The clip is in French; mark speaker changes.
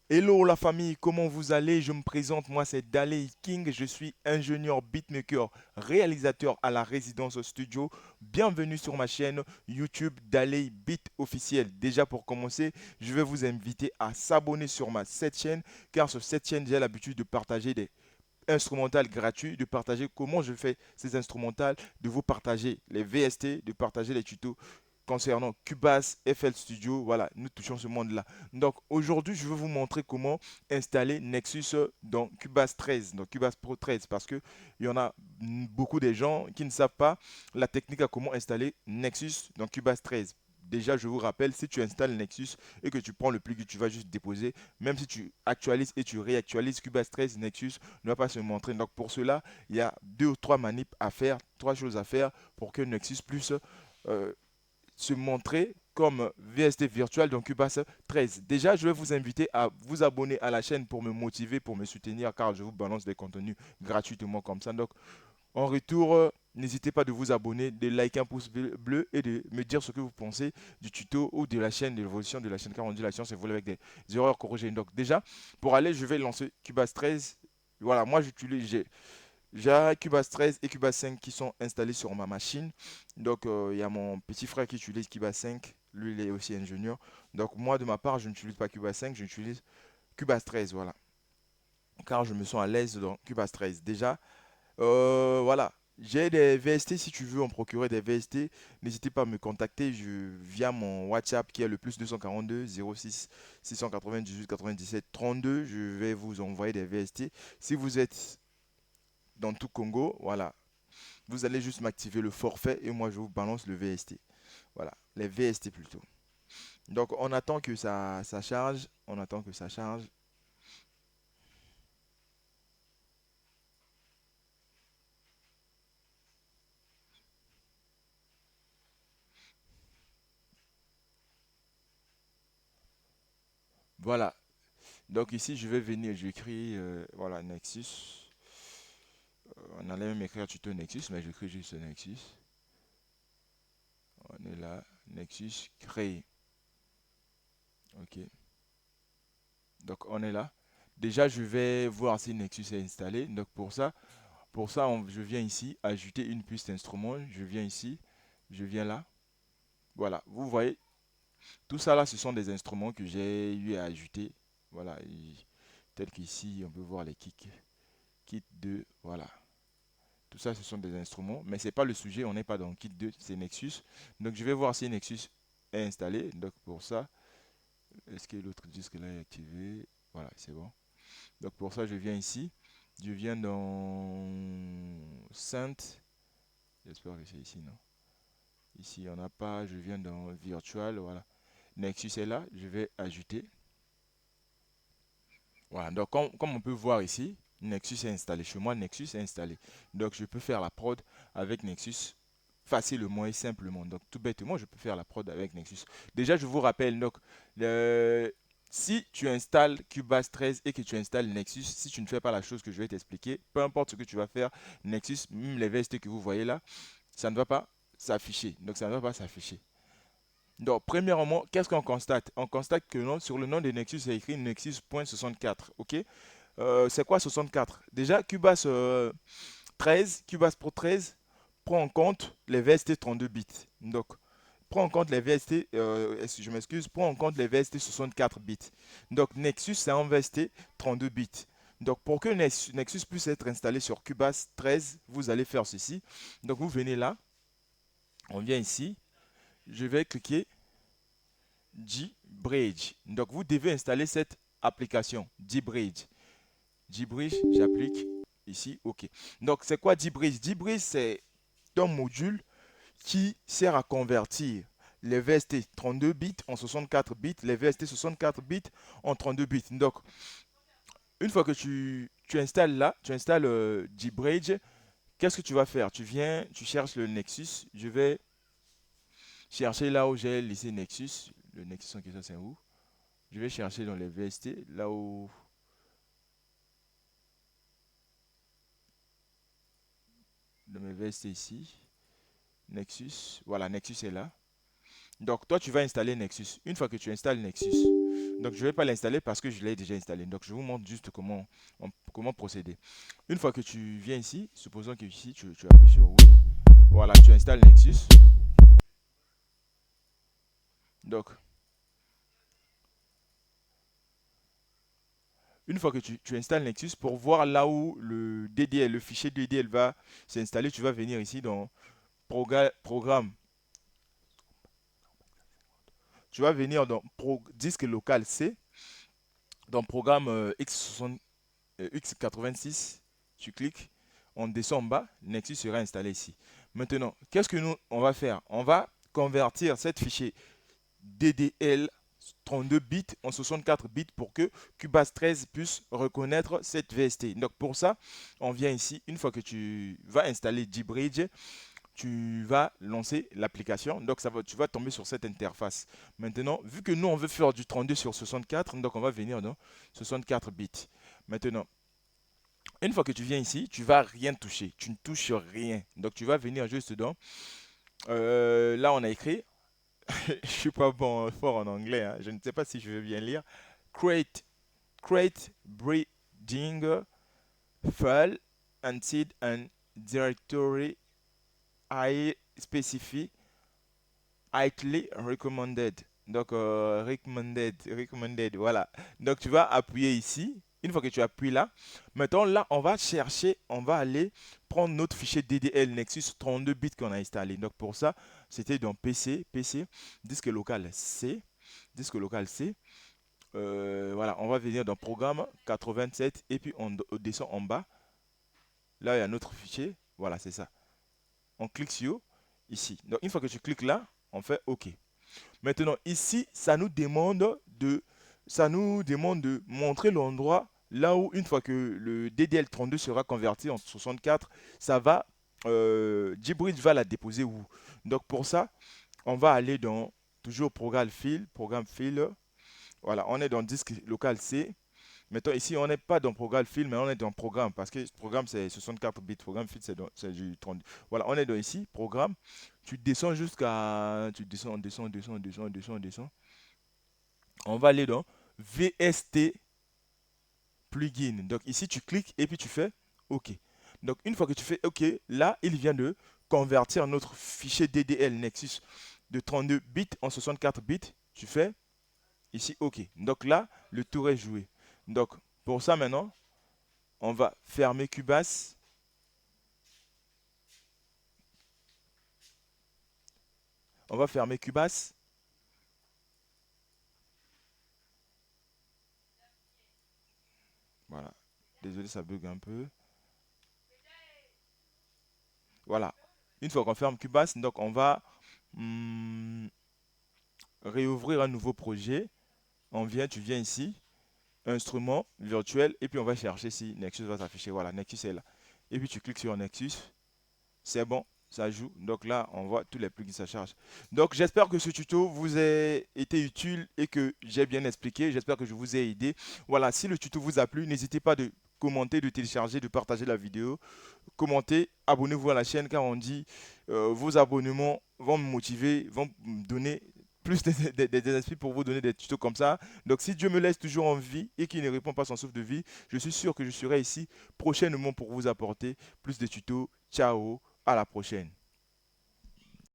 Speaker 1: Hello la famille, comment vous allez? Je me présente, moi c'est Daley King, je suis ingénieur beatmaker, réalisateur à la résidence studio. Bienvenue sur ma chaîne YouTube Daley Beat officiel. Déjà pour commencer, je vais vous inviter à s'abonner sur cette chaîne car sur cette chaîne j'ai l'habitude de partager des instrumentales gratuits, de partager comment je fais ces instrumentales, de vous partager les VST, de partager les tutos concernant Cubase, FL Studio. Voilà, nous touchons ce monde-là. Donc aujourd'hui, je vais vous montrer comment installer Nexus dans Cubase 13, dans Cubase Pro 13, parce que il y en a beaucoup de gens qui ne savent pas la technique à comment installer Nexus dans Cubase 13. Déjà, je vous rappelle, si tu installes Nexus et que tu prends le plugin, tu vas juste déposer. Même si tu actualises et tu réactualises Cubase 13, Nexus ne va pas se montrer. Donc pour cela, il y a deux ou trois manips à faire, trois choses à faire pour que Nexus puisse euh, se montrer comme VST virtuel dans Cubase 13. Déjà, je vais vous inviter à vous abonner à la chaîne pour me motiver, pour me soutenir, car je vous balance des contenus gratuitement comme ça. Donc, en retour, n'hésitez pas de vous abonner, de liker un pouce bleu et de me dire ce que vous pensez du tuto ou de la chaîne, de l'évolution de la chaîne, car on dit la science évolue avec des erreurs corrigées. Donc, déjà, pour aller, je vais lancer Cubase 13. Voilà, moi j'utilise, j'ai Cubase 13 et Cubase 5 qui sont installés sur ma machine. Donc, il y a mon petit frère qui utilise Cubase 5. Lui, il est aussi ingénieur. Donc, moi, de ma part, je n'utilise pas Cubase 5, j'utilise Cubase 13. Voilà. Car je me sens à l'aise dans Cubase 13. Déjà, voilà. J'ai des VST. Si tu veux en procurer des VST, n'hésitez pas à me contacter via mon WhatsApp qui est le plus 242 06 698 97 32. Je vais vous envoyer des VST. Si vous êtes dans tout Congo, voilà, vous allez juste m'activer le forfait et moi je vous balance le VST. Voilà, les VST plutôt. Donc on attend que ça charge. On attend que ça charge. Voilà. Donc ici je vais venir, j'écris voilà Nexus. On allait même écrire tuto Nexus, mais j'écris juste Nexus. On est là. Nexus créé. Ok. Donc on est là. Déjà je vais voir si Nexus est installé. Donc pour ça je viens ici, ajouter une piste instrument. Je viens ici, je viens là. Voilà, vous voyez, tout ça là, ce sont des instruments que j'ai eu à ajouter. Voilà, tel qu'ici, on peut voir les kicks. Kit 2, voilà. Tout ça, ce sont des instruments, mais ce n'est pas le sujet, on n'est pas dans Kit 2, c'est Nexus. Donc, je vais voir si Nexus est installé. Donc, pour ça, est-ce que l'autre disque là est activé? Voilà, c'est bon. Donc, pour ça, je viens ici. Je viens dans Synth. J'espère que c'est ici, non? Ici, il n'y en a pas. Je viens dans Virtual, voilà. Nexus est là, je vais ajouter. Voilà, donc comme on peut voir ici, Nexus est installé. Chez moi, Nexus est installé. Donc je peux faire la prod avec Nexus facilement et simplement. Donc tout bêtement, je peux faire la prod avec Nexus. Déjà, je vous rappelle, donc, si tu installes Cubase 13 et que tu installes Nexus, si tu ne fais pas la chose que je vais t'expliquer, peu importe ce que tu vas faire, Nexus, même les VST que vous voyez là, ça ne va pas s'afficher. Donc ça ne va pas s'afficher. Donc, premièrement, qu'est-ce qu'on constate? On constate que non, sur le nom de Nexus, c'est écrit Nexus.64. Ok? C'est quoi 64? Déjà, Cubase 13, Cubase Pro 13 prend en compte les VST 32 bits. Donc, prend en compte les VST, je m'excuse, prend en compte les VST 64 bits. Donc, Nexus, c'est un VST 32 bits. Donc, pour que Nexus puisse être installé sur Cubase 13, vous allez faire ceci. Donc, vous venez là, on vient ici, je vais cliquer Gbridge. Donc vous devez installer cette application Gbridge. Gbridge, j'applique ici, ok. Donc c'est quoi Gbridge? Gbridge c'est un module qui sert à convertir les VST 32 bits en 64 bits, les VST 64 bits en 32 bits. Donc une fois que tu installes là, tu installes Gbridge, qu'est-ce que tu vas faire? Tu viens, tu cherches le Nexus. Je vais chercher là où j'ai laissé Nexus. Le Nexus en question c'est où? Je vais chercher dans les VST, là où dans mes VST ici, Nexus, voilà, Nexus est là. Donc toi tu vas installer Nexus. Une fois que tu installes Nexus, Donc, je ne vais pas l'installer parce que je l'ai déjà installé. Donc, je vous montre juste comment procéder. Une fois que tu viens ici, supposons que ici, tu appuies sur oui. Voilà, tu installes Nexus. Donc, une fois que tu installes Nexus, pour voir là où le DDL, le fichier DDL va s'installer, tu vas venir ici dans Programme. Tu vas venir dans Disque local C, dans Programme X60, X86. Tu cliques, on descend en bas, Nexus sera installé ici. Maintenant, qu'est-ce que nous, on va faire? On va convertir cette fichier DDL 32 bits en 64 bits pour que Cubase 13 puisse reconnaître cette VST. Donc pour ça, on vient ici, une fois que tu vas installer GBridge, tu vas lancer l'application. Donc tu vas tomber sur cette interface. Maintenant, vu que nous on veut faire du 32 sur 64, donc on va venir dans 64 bits. Maintenant, une fois que tu viens ici, tu vas rien toucher. Tu ne touches rien. Donc tu vas venir juste dans. Là, on a écrit. Je suis pas bon fort en anglais. Hein. Je ne sais pas si je vais bien lire. Create, create breeding file and seed and directory I specify highly recommended. Donc, recommended, voilà. Donc, tu vas appuyer ici. Une fois que tu appuies là, maintenant là, on va chercher, on va aller prendre notre fichier DDL Nexus 32 bits qu'on a installé. Donc, pour ça, c'était dans PC, disque local C, disque local C. Voilà, on va venir dans Programme 87 et puis on descend en bas. Là, il y a notre fichier. Voilà, c'est ça. On clique sur ici. Donc, une fois que tu cliques là, on fait OK. Maintenant, ici, ça nous demande de montrer l'endroit là où, une fois que le DDL32 sera converti en 64, ça va, GBridge va la déposer où? Donc, pour ça, on va aller dans, toujours programme fil. Voilà, on est dans disque local C. Maintenant, ici, on n'est pas dans programme fil, mais on est dans programme, parce que programme, c'est 64 bits. Programme fil, c'est du 30. Voilà, on est dans ici, programme. Tu descends jusqu'à. Tu descends, descends, descends, descends, descends, descends. On va aller dans VST plugin. Donc ici, tu cliques et puis tu fais OK. Donc une fois que tu fais OK, là, il vient de convertir notre fichier DDL Nexus de 32 bits en 64 bits. Tu fais ici OK. Donc là, le tour est joué. Donc pour ça maintenant, on va fermer Cubase. On va fermer Cubase. Voilà. Désolé, ça bug un peu. Voilà. Une fois qu'on ferme Cubase, donc on va hum, réouvrir un nouveau projet. Tu viens ici, instrument virtuel, et puis on va chercher si Nexus va s'afficher. Voilà, Nexus est là. Et puis tu cliques sur Nexus, c'est bon, ça joue. Donc là, on voit tous les plugins qui se chargent. Donc j'espère que ce tuto vous a été utile et que j'ai bien expliqué. J'espère que je vous ai aidé. Voilà, si le tuto vous a plu, n'hésitez pas de commenter, de télécharger, de partager la vidéo. Commentez, abonnez-vous à la chaîne car on dit vos abonnements vont me motiver, vont me donner plus des esprits pour vous donner des tutos comme ça. Donc si Dieu me laisse toujours en vie et qu'il ne répond pas son souffle de vie, je suis sûr que je serai ici prochainement pour vous apporter plus de tutos. Ciao, à la prochaine.